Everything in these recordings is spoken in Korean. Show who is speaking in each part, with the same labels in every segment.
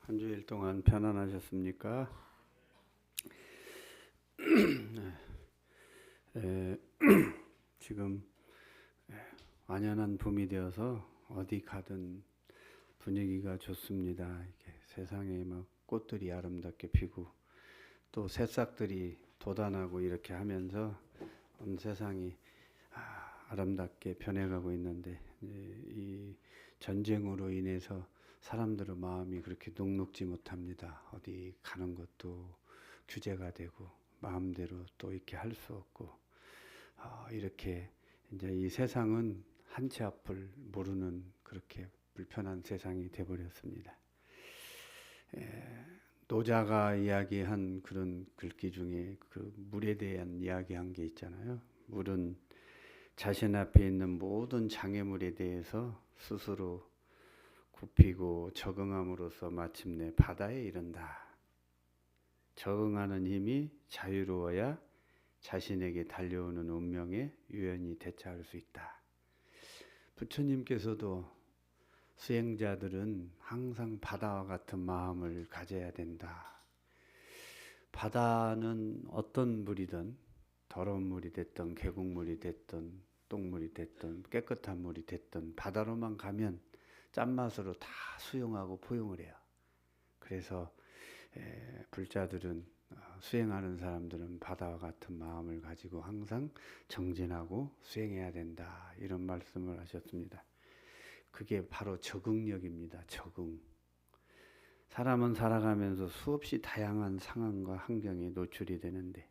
Speaker 1: 한 주일 동안 편안하셨습니까? 에, 지금 완연한 봄이 되어서 어디 가든 분위기가 좋습니다. 이렇게 세상에 막 꽃들이 아름답게 피고 또 새싹들이 돋아나고 이렇게 하면서 온 세상이 아름답게 변해가고 있는데 이 전쟁으로 인해서 사람들의 마음이 그렇게 녹록지 못합니다. 어디 가는 것도 규제가 되고 마음대로 또 이렇게 할 수 없고 이렇게 이제 이 세상은 한 치 앞을 모르는 그렇게 불편한 세상이 되어버렸습니다. 노자가 이야기한 그런 글귀 중에 그 물에 대한 이야기한 게 있잖아요. 물은 자신 앞에 있는 모든 장애물에 대해서 스스로 굽히고 적응함으로써 마침내 바다에 이른다. 적응하는 힘이 자유로워야 자신에게 달려오는 운명에 유연히 대처할 수 있다. 부처님께서도 수행자들은 항상 바다와 같은 마음을 가져야 된다. 바다는 어떤 물이든 더러운 물이 됐든 계곡물이 됐든 똥물이 됐든 깨끗한 물이 됐든 바다로만 가면 짠맛으로 다 수용하고 포용을 해요. 그래서 불자들은 수행하는 사람들은 바다와 같은 마음을 가지고 항상 정진하고 수행해야 된다. 이런 말씀을 하셨습니다. 그게 바로 적응력입니다. 적응. 사람은 살아가면서 수없이 다양한 상황과 환경에 노출이 되는데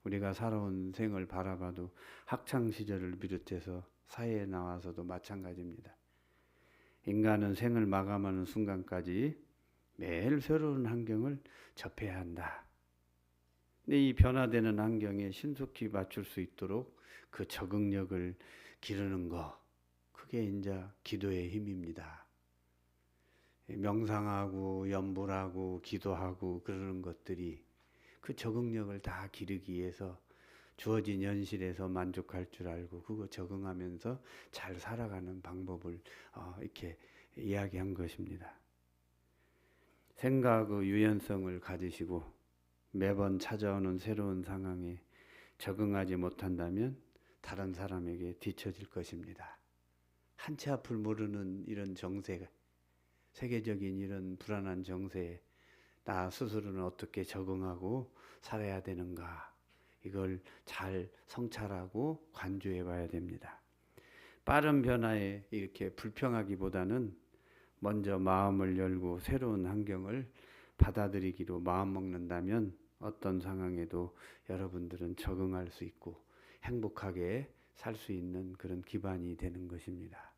Speaker 1: 우리가 살아온 생을 바라봐도 학창시절을 비롯해서 사회에 나와서도 마찬가지입니다. 인간은 생을 마감하는 순간까지 매일 새로운 환경을 접해야 한다. 근데 이 변화되는 환경에 신속히 맞출 수 있도록 그 적응력을 기르는 거, 그게 이제 기도의 힘입니다. 명상하고 연불하고 기도하고 그러는 것들이 그 적응력을 다 기르기 위해서 주어진 현실에서 만족할 줄 알고 그거 적응하면서 잘 살아가는 방법을 이렇게 이야기한 것입니다. 생각의 유연성을 가지시고 매번 찾아오는 새로운 상황에 적응하지 못한다면 다른 사람에게 뒤처질 것입니다. 한 치 앞을 모르는 이런 정세, 세계적인 이런 불안한 정세에 나 스스로는 어떻게 적응하고 살아야 되는가, 이걸 잘 성찰하고 관조해 봐야 됩니다. 빠른 변화에 이렇게 불평하기보다는 먼저 마음을 열고 새로운 환경을 받아들이기로 마음먹는다면 어떤 상황에도 여러분들은 적응할 수 있고 행복하게 살 수 있는 그런 기반이 되는 것입니다.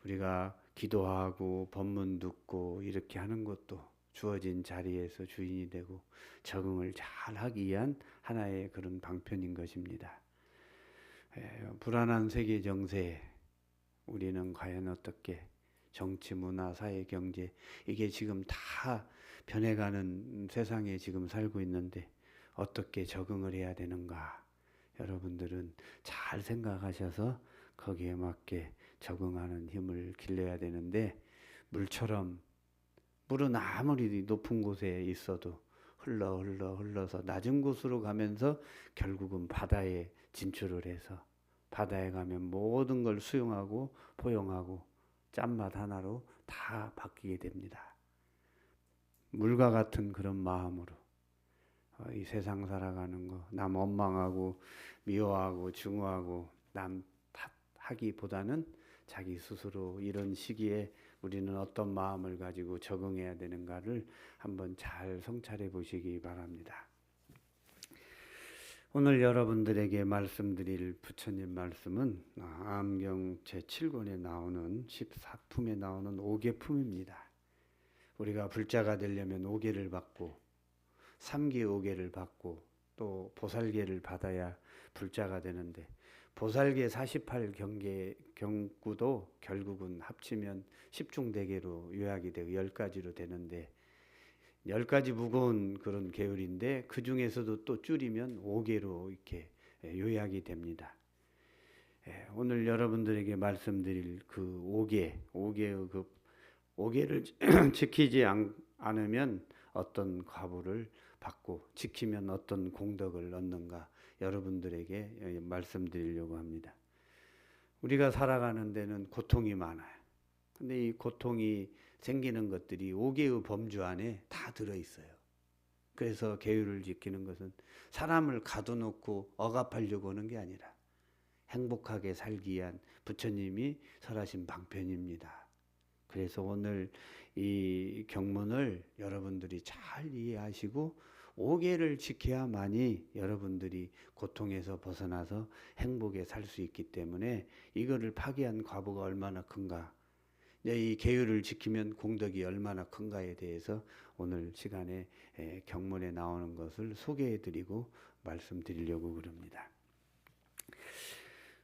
Speaker 1: 우리가 기도하고 법문 듣고 이렇게 하는 것도 주어진 자리에서 주인이 되고 적응을 잘 하기 위한 하나의 그런 방편인 것입니다. 불안한 세계 정세에 우리는 과연 어떻게 정치, 문화, 사회, 경제 이게 지금 다 변해가는 세상에 지금 살고 있는데 어떻게 적응을 해야 되는가, 여러분들은 잘 생각하셔서 거기에 맞게 적응하는 힘을 길러야 되는데 물은 아무리 높은 곳에 있어도 흘러서 낮은 곳으로 가면서 결국은 바다에 진출을 해서 바다에 가면 모든 걸 수용하고 포용하고 짠맛 하나로 다 바뀌게 됩니다. 물과 같은 그런 마음으로 이 세상 살아가는 거 남 원망하고 미워하고 증오하고 남 탓하기보다는 자기 스스로 이런 시기에 우리는 어떤 마음을 가지고 적응해야 되는가를 한번 잘 성찰해 보시기 바랍니다. 오늘 여러분들에게 말씀드릴 부처님 말씀은 암경 제7권에 나오는 14품에 나오는 5계품입니다. 우리가 불자가 되려면 5계를 받고 3계 5계를 받고 또 보살계를 받아야 불자가 되는데 보살계 48경계 경구도 결국은 합치면 10중대계로 요약이 되고 10가지로 되는데 10가지 무거운 그런 계율인데 그 중에서도 또 줄이면 5계로 이렇게 요약이 됩니다. 오늘 여러분들에게 말씀드릴 그 5계의 그 오계를 지키지 않으면 어떤 과보를 받고 지키면 어떤 공덕을 얻는가 여러분들에게 말씀드리려고 합니다. 우리가 살아가는 데는 고통이 많아요. 근데 이 고통이 생기는 것들이 오계의 범주 안에 다 들어있어요. 그래서 계율을 지키는 것은 사람을 가둬놓고 억압하려고 하는 게 아니라 행복하게 살기 위한 부처님이 설하신 방편입니다. 그래서 오늘 이 경문을 여러분들이 잘 이해하시고 오계를 지켜야만이 여러분들이 고통에서 벗어나서 행복에 살 수 있기 때문에 이거를 파괴한 과보가 얼마나 큰가, 이 계율을 지키면 공덕이 얼마나 큰가에 대해서 오늘 시간에 경문에 나오는 것을 소개해드리고 말씀드리려고 그럽니다.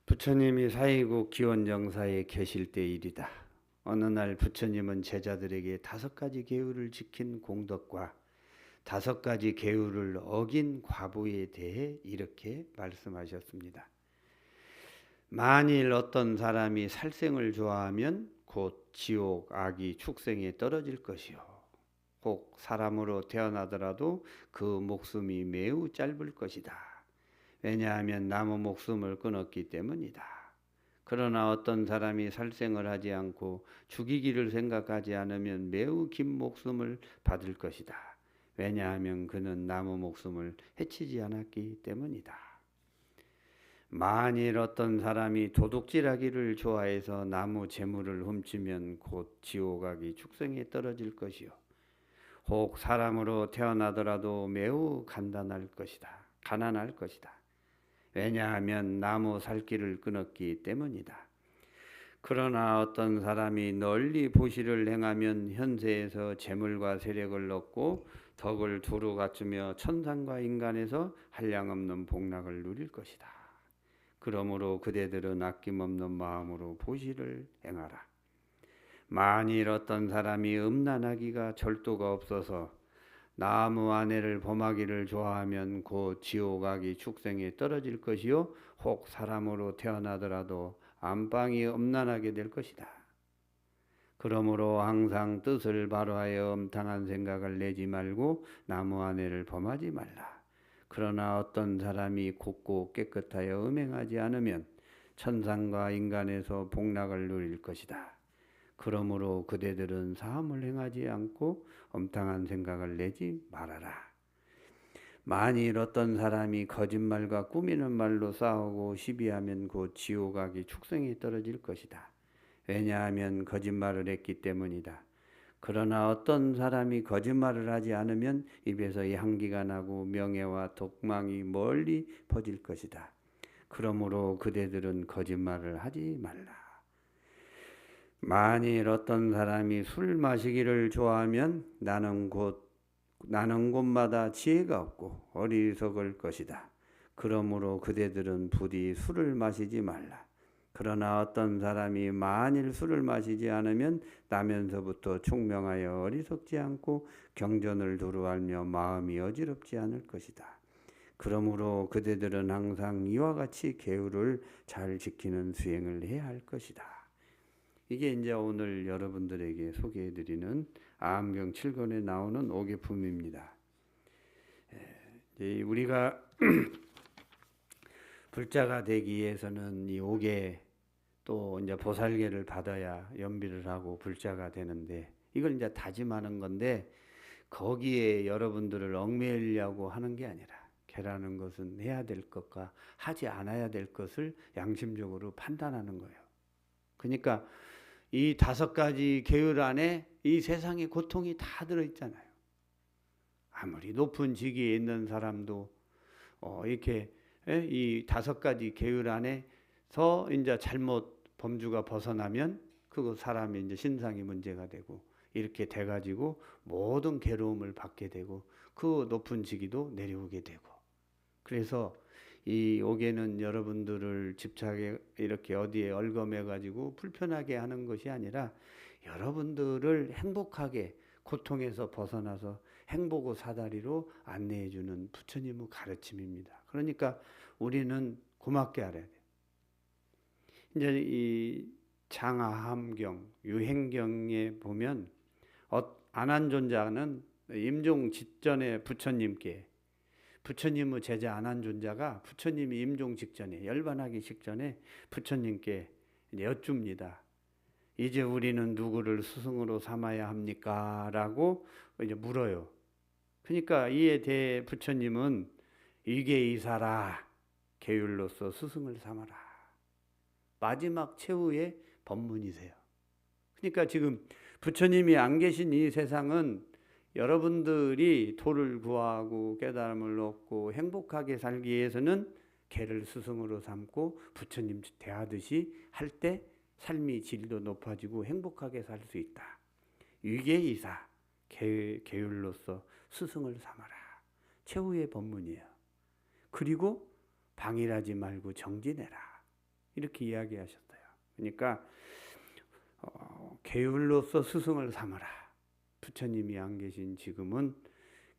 Speaker 1: 부처님이 사이국 기원정사에 계실 때 일이다. 어느 날 부처님은 제자들에게 5가지 계율을 지킨 공덕과 5가지 계율을 어긴 과보에 대해 이렇게 말씀하셨습니다. 만일 어떤 사람이 살생을 좋아하면 곧 지옥, 악이, 축생에 떨어질 것이요. 혹 사람으로 태어나더라도 그 목숨이 매우 짧을 것이다. 왜냐하면 나무 목숨을 끊었기 때문이다. 그러나 어떤 사람이 살생을 하지 않고 죽이기를 생각하지 않으면 매우 긴 목숨을 받을 것이다. 왜냐하면 그는 나무 목숨을 해치지 않았기 때문이다. 만일 어떤 사람이 도둑질하기를 좋아해서 나무 재물을 훔치면 곧 지옥, 악이, 축생에 떨어질 것이요. 혹 사람으로 태어나더라도 매우 가난할 것이다. 왜냐하면 나무 살기를 끊었기 때문이다. 그러나 어떤 사람이 널리 보시를 행하면 현세에서 재물과 세력을 얻고 덕을 두루 갖추며 천상과 인간에서 한량없는 복락을 누릴 것이다. 그러므로 그대들은 아낌없는 마음으로 보시를 행하라. 만일 어떤 사람이 음란하기가 절도가 없어서 나무 아내를 범하기를 좋아하면 곧 지옥, 악이, 축생에 떨어질 것이요. 혹 사람으로 태어나더라도 안방이 음란하게 될 것이다. 그러므로 항상 뜻을 바로하여 음탕한 생각을 내지 말고 나무 아내를 범하지 말라. 그러나 어떤 사람이 곱고 깨끗하여 음행하지 않으면 천상과 인간에서 복락을 누릴 것이다. 그러므로 그대들은 사함을 행하지 않고 엄탕한 생각을 내지 말아라. 만일 어떤 사람이 거짓말과 꾸미는 말로 싸우고 시비하면 곧 지옥, 악이, 축생에 떨어질 것이다. 왜냐하면 거짓말을 했기 때문이다. 그러나 어떤 사람이 거짓말을 하지 않으면 입에서 향기가 나고 명예와 독망이 멀리 퍼질 것이다. 그러므로 그대들은 거짓말을 하지 말라. 만일 어떤 사람이 술 마시기를 좋아하면 나는 곳마다 지혜가 없고 어리석을 것이다. 그러므로 그대들은 부디 술을 마시지 말라. 그러나 어떤 사람이 만일 술을 마시지 않으면 나면서부터 총명하여 어리석지 않고 경전을 두루 알며 마음이 어지럽지 않을 것이다. 그러므로 그대들은 항상 이와 같이 계율을 잘 지키는 수행을 해야 할 것이다. 이게 이제 오늘 여러분들에게 소개해드리는 아함경 7권에 나오는 오계품입니다. 우리가 불자가 되기 위해서는 이 오계 또 이제 보살계를 받아야 연비를 하고 불자가 되는데 이걸 이제 다짐하는 건데 거기에 여러분들을 얽매이려고 하는 게 아니라 계라는 것은 해야 될 것과 하지 않아야 될 것을 양심적으로 판단하는 거예요. 그러니까 이 5가지 계율 안에 이 세상의 고통이 다 들어있잖아요. 아무리 높은 직위에 있는 사람도 이렇게 이 5가지 계율 안에서 이제 잘못 범주가 벗어나면 그거 사람이 이제 신상이 문제가 되고 이렇게 돼가지고 모든 괴로움을 받게 되고 그 높은 직위도 내려오게 되고 그래서 이 오계는 여러분들을 집착에 이렇게 어디에 얽어매 가지고 불편하게 하는 것이 아니라 여러분들을 행복하게 고통에서 벗어나서 행복의 사다리로 안내해 주는 부처님의 가르침입니다. 그러니까 우리는 고맙게 알아야 돼요. 이제 이 장하함경, 유행경에 보면 안한존자는 임종 직전에 부처님의 제자 안한존자가 부처님이 임종 직전에 열반하기 직전에 부처님께 여쭙니다. 이제 우리는 누구를 스승으로 삼아야 합니까? 라고 이제 물어요. 그러니까 이에 대해 부처님은 이계이사라, 계율로서 스승을 삼아라. 마지막 최후의 법문이세요. 그러니까 지금 부처님이 안 계신 이 세상은 여러분들이 도를 구하고 깨달음을 얻고 행복하게 살기 위해서는 개를 스승으로 삼고 부처님 대하듯이 할 때 삶의 질도 높아지고 행복하게 살 수 있다. 위계이사, 계율로서 스승을 삼아라. 최후의 법문이에요. 그리고 방일하지 말고 정진해라. 이렇게 이야기하셨어요. 그러니까 계율로서 스승을 삼아라. 부처님이 안 계신 지금은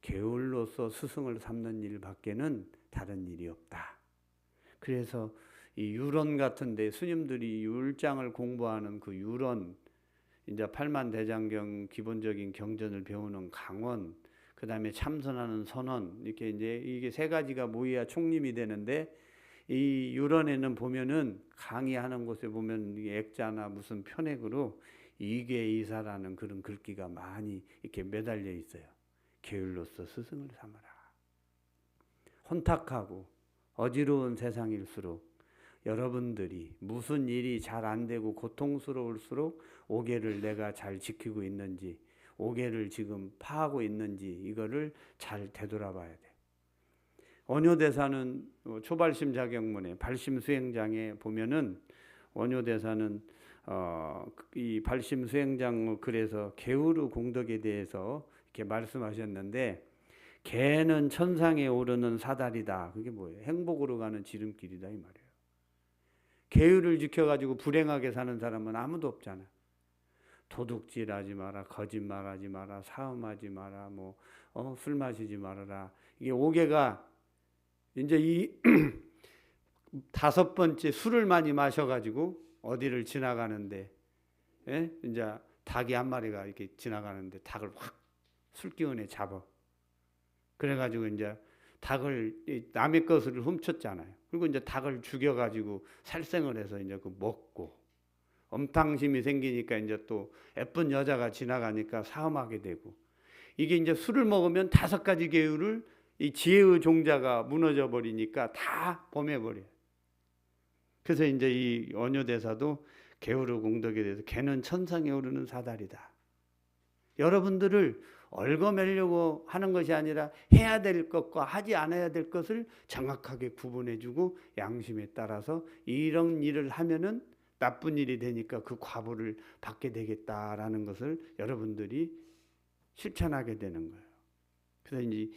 Speaker 1: 계율로서 스승을 삼는 일밖에는 다른 일이 없다. 그래서 이 유론 같은데 스님들이 율장을 공부하는 그 유론, 이제 팔만대장경 기본적인 경전을 배우는 강원, 그 다음에 참선하는 선원, 이렇게 이제 이게 세 가지가 모여야 총림이 되는데, 이 유론에는 보면은 강의하는 곳에 보면 액자나 무슨 편액으로 이계이사라는 그런 글귀가 많이 이렇게 매달려 있어요. 계율로서 스승을 삼아라. 혼탁하고 어지러운 세상일수록 여러분들이 무슨 일이 잘 안 되고 고통스러울수록 오계를 내가 잘 지키고 있는지, 오계를 지금 파하고 있는지 이거를 잘 되돌아봐야 돼. 원효대사는 초발심 자격문에 발심 수행장에 보면은 원효대사는 이 발심 수행장 글에서 게으르 공덕에 대해서 이렇게 말씀하셨는데, 개는 천상에 오르는 사다리다. 그게 뭐예요? 행복으로 가는 지름길이다 이 말이에요. 계율을 지켜가지고 불행하게 사는 사람은 아무도 없잖아. 도둑질하지 마라, 거짓말하지 마라, 사음하지 마라, 술 마시지 말아라. 이게 오계가 이제 이 다섯 번째 술을 많이 마셔가지고 어디를 지나가는데, 예? 이제 닭이 한 마리가 이렇게 지나가는데 닭을 확 술기운에 잡아. 그래가지고 이제 닭을 남의 것을 훔쳤잖아요. 그리고 이제 닭을 죽여가지고 살생을 해서 이제 그 먹고, 엄탕심이 생기니까 이제 또 예쁜 여자가 지나가니까 사음하게 되고, 이게 이제 술을 먹으면 다섯 가지 계율을 이 지혜의 종자가 무너져 버리니까 다 범해버려요. 그래서 이제 이 원효대사도 게으르 공덕에 대해서 개는 천상에 오르는 사다리다. 여러분들을 얽어매려고 하는 것이 아니라 해야 될 것과 하지 않아야 될 것을 정확하게 구분해주고 양심에 따라서 이런 일을 하면은 나쁜 일이 되니까 그 과보를 받게 되겠다라는 것을 여러분들이 실천하게 되는 거예요. 그래서 이제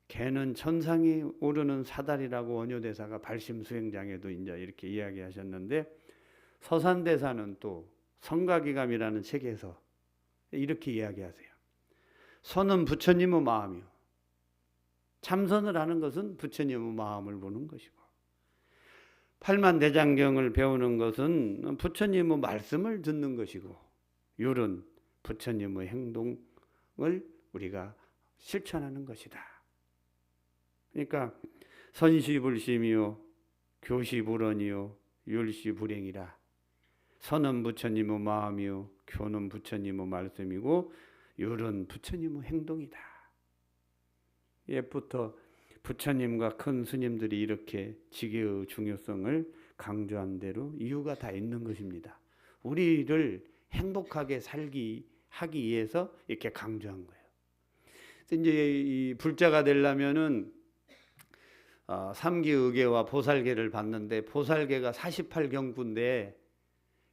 Speaker 1: 개는 천상에 오르는 사다리라고 원효대사가 발심수행장에도 이제 이렇게 이야기하셨는데, 서산대사는 또 성가기감이라는 책에서 이렇게 이야기하세요. 선은 부처님의 마음이요. 참선을 하는 것은 부처님의 마음을 보는 것이고, 팔만대장경을 배우는 것은 부처님의 말씀을 듣는 것이고, 율은 부처님의 행동을 우리가 실천하는 것이다. 그러니까 선시불심이요 교시불언이요 율시불행이라. 선은 부처님의 마음이요 교는 부처님의 말씀이고 율은 부처님의 행동이다. 옛부터 부처님과 큰 스님들이 이렇게 지계의 중요성을 강조한 대로 이유가 다 있는 것입니다. 우리를 행복하게 하기 위해서 이렇게 강조한 거예요. 이제 이 불자가 되려면은 삼기의계와 보살계를 받는데, 보살계가 48경구인데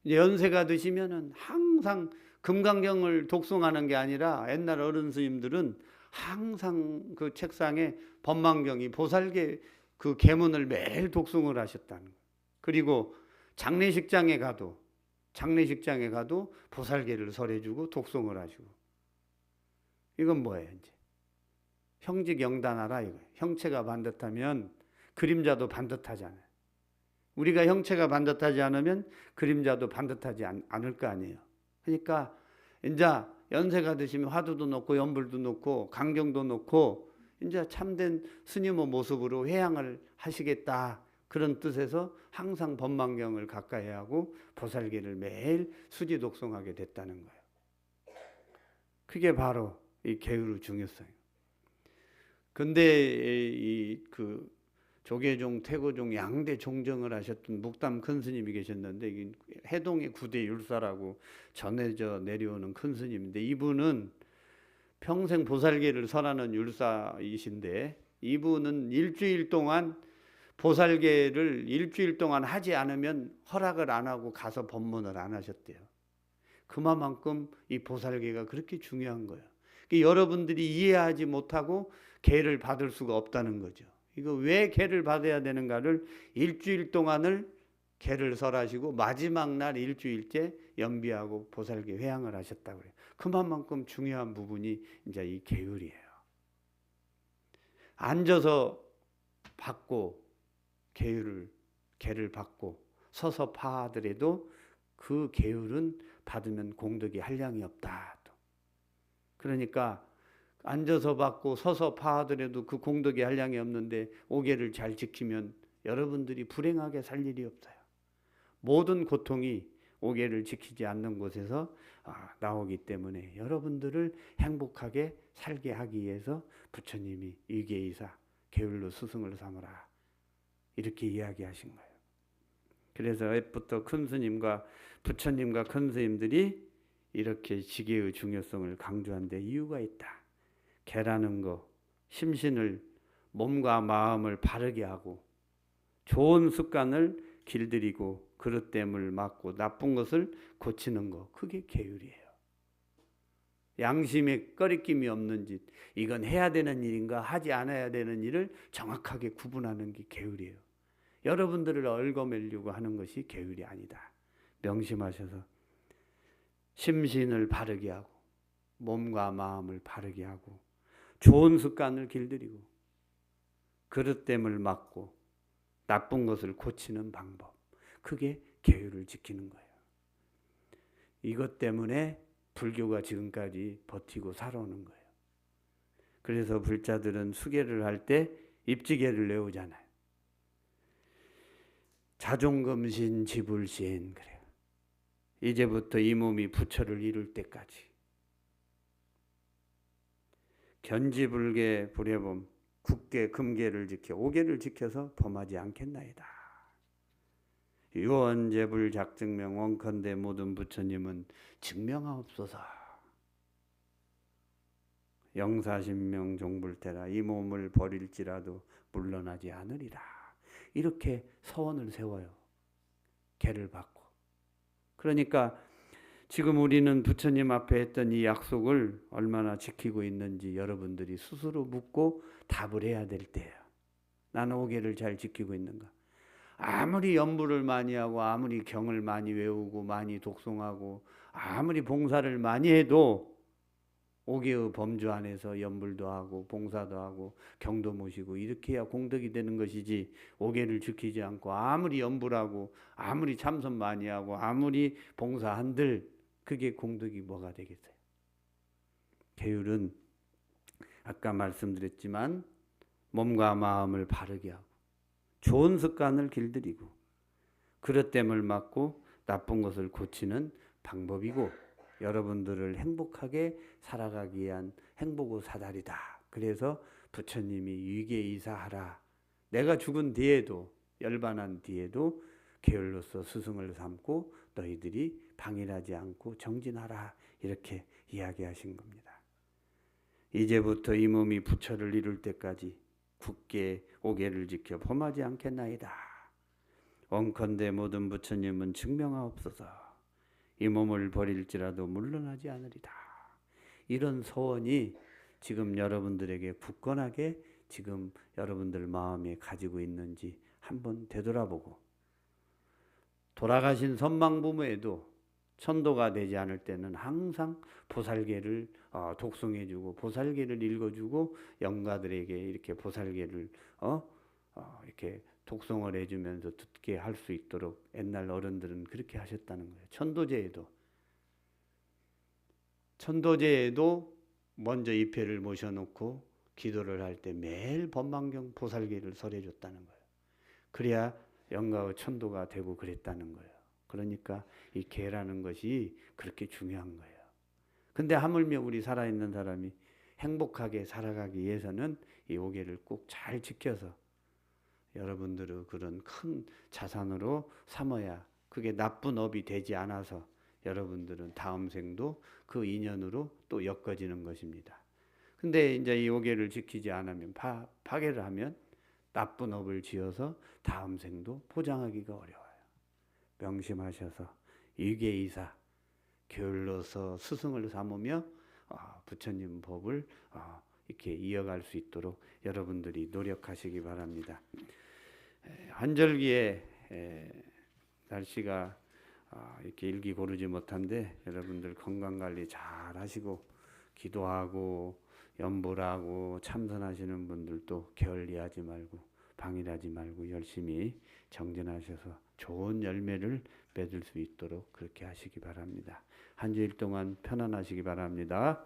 Speaker 1: 이제 연세가 드시면은 항상 금강경을 독송하는 게 아니라 옛날 어른 스님들은 항상 그 책상에 법망경이 보살계 그 계문을 매일 독송을 하셨다는 거예요. 그리고 장례식장에 가도 보살계를 설해주고 독송을 하시고. 이건 뭐예요? 이제 형직영단하라 이거예요. 형체가 반듯하면 그림자도 반듯하잖아요. 우리가 형체가 반듯하지 않으면 그림자도 반듯하지 않을 거 아니에요. 그러니까 이제 연세가 드시면 화두도 놓고 연불도 놓고 강경도 놓고 이제 참된 스님의 모습으로 회향을 하시겠다. 그런 뜻에서 항상 법망경을 가까이 하고 보살계를 매일 수지 독송하게 됐다는 거예요. 그게 바로 이 계율의 중요성이에요. 근데 그 조계종, 태고종 양대 종정을 하셨던 묵담 큰 스님이 계셨는데, 해동의 9대 율사라고 전해져 내려오는 큰 스님인데, 이분은 평생 보살계를 설하는 율사이신데, 이분은 일주일 동안 보살계를 일주일 동안 하지 않으면 허락을 안 하고 가서 법문을 안 하셨대요. 그만큼 이 보살계가 그렇게 중요한 거예요. 여러분들이 이해하지 못하고 계를 받을 수가 없다는 거죠. 이거 왜 계를 받아야 되는가를 일주일 동안을 계를 설하시고 마지막 날 일주일째 연비하고 보살계 회향을 하셨다고 그래요. 그만큼 중요한 부분이 이제 이 계율이에요. 앉아서 받고 계를 받고 서서 파하더라도 그 계율은 받으면 공덕이 한량이 없다. 그러니까 앉아서 받고 서서 파하더라도 그 공덕이 한량이 없는데 오계를 잘 지키면 여러분들이 불행하게 살 일이 없어요. 모든 고통이 오계를 지키지 않는 곳에서 나오기 때문에 여러분들을 행복하게 살게 하기 위해서 부처님이 위계이사 계율로 스승을 삼으라 이렇게 이야기하신 거예요. 그래서 옛부터 큰 스님과 부처님과 큰 스님들이 이렇게 지계의 중요성을 강조한 데 이유가 있다. 계라는 거, 심신을 몸과 마음을 바르게 하고 좋은 습관을 길들이고 그릇됨을 막고 나쁜 것을 고치는 거, 그게 계율이에요. 양심에 꺼리낌이 없는 짓, 이건 해야 되는 일인가 하지 않아야 되는 일을 정확하게 구분하는 게 계율이에요. 여러분들을 얽어매려고 하는 것이 계율이 아니다. 명심하셔서 심신을 바르게 하고 몸과 마음을 바르게 하고 좋은 습관을 길들이고 그릇됨을 막고 나쁜 것을 고치는 방법, 그게 계율을 지키는 거예요. 이것 때문에 불교가 지금까지 버티고 살아오는 거예요. 그래서 불자들은 수계를 할 때 입지계를 외우잖아요. 자종금신 지불신 그래요. 이제부터 이 몸이 부처를 이룰 때까지 견지불계 불해범 굳게 금계를 지켜 오계를 지켜서 범하지 않겠나이다. 유언제불 작증명 원컨대 모든 부처님은 증명하옵소서. 영사신명 종불태라 이 몸을 버릴지라도 물러나지 않으리라. 이렇게 서원을 세워요. 계를 받고. 그러니까 지금 우리는 부처님 앞에 했던 이 약속을 얼마나 지키고 있는지 여러분들이 스스로 묻고 답을 해야 될 때예요. 나는 오계를 잘 지키고 있는가? 아무리 연불을 많이 하고 아무리 경을 많이 외우고 많이 독송하고 아무리 봉사를 많이 해도 오계의 범주 안에서 연불도 하고 봉사도 하고 경도 모시고 이렇게 해야 공덕이 되는 것이지, 오계를 지키지 않고 아무리 연불하고 아무리 참선 많이 하고 아무리 봉사한들 그게 공덕이 뭐가 되겠어요? 계율은 아까 말씀드렸지만 몸과 마음을 바르게 하고 좋은 습관을 길들이고 그릇됨을 막고 나쁜 것을 고치는 방법이고 여러분들을 행복하게 살아가기 위한 행복의 사다리다. 그래서 부처님이 위계이사하라. 내가 죽은 뒤에도 열반한 뒤에도 계율로서 스승을 삼고 너희들이 방일하지 않고 정진하라. 이렇게 이야기하신 겁니다. 이제부터 이 몸이 부처를 이룰 때까지 굳게 오계를 지켜 범하지 않겠나이다. 원컨대 모든 부처님은 증명하옵소서. 이 몸을 버릴지라도 물러나지 않으리다. 이런 소원이 지금 여러분들에게 굳건하게 지금 여러분들 마음에 가지고 있는지 한번 되돌아보고, 돌아가신 선망부모에도 천도가 되지 않을 때는 항상 보살계를 독송해주고 보살계를 읽어주고 영가들에게 이렇게 보살계를 이렇게 독송을 해주면서 듣게 할 수 있도록 옛날 어른들은 그렇게 하셨다는 거예요. 천도제에도 먼저 입회를 모셔놓고 기도를 할 때 매일 법망경 보살기를 설해줬다는 거예요. 그래야 영가의 천도가 되고 그랬다는 거예요. 그러니까 이 개라는 것이 그렇게 중요한 거예요. 근데 하물며 우리 살아있는 사람이 행복하게 살아가기 위해서는 이 5개를 꼭 잘 지켜서 여러분들의 그런 큰 자산으로 삼아야, 그게 나쁜 업이 되지 않아서 여러분들은 다음 생도 그 인연으로 또 엮어지는 것입니다. 근데 이제 이 5개를 지키지 않으면, 파괴를 하면 나쁜 업을 지어서 다음 생도 포장하기가 어려워요. 명심하셔서 위계이사 게을러서 스승을 삼으며 부처님 법을 이렇게 이어갈 수 있도록 여러분들이 노력하시기 바랍니다. 한절기에 날씨가 이렇게 일기 고르지 못한데 여러분들 건강관리 잘 하시고 기도하고 염불하고 참선하시는 분들도 게을리하지 말고 방일하지 말고 열심히 정진하셔서 좋은 열매를 맺을 수 있도록 그렇게 하시기 바랍니다. 한 주일 동안 편안하시기 바랍니다.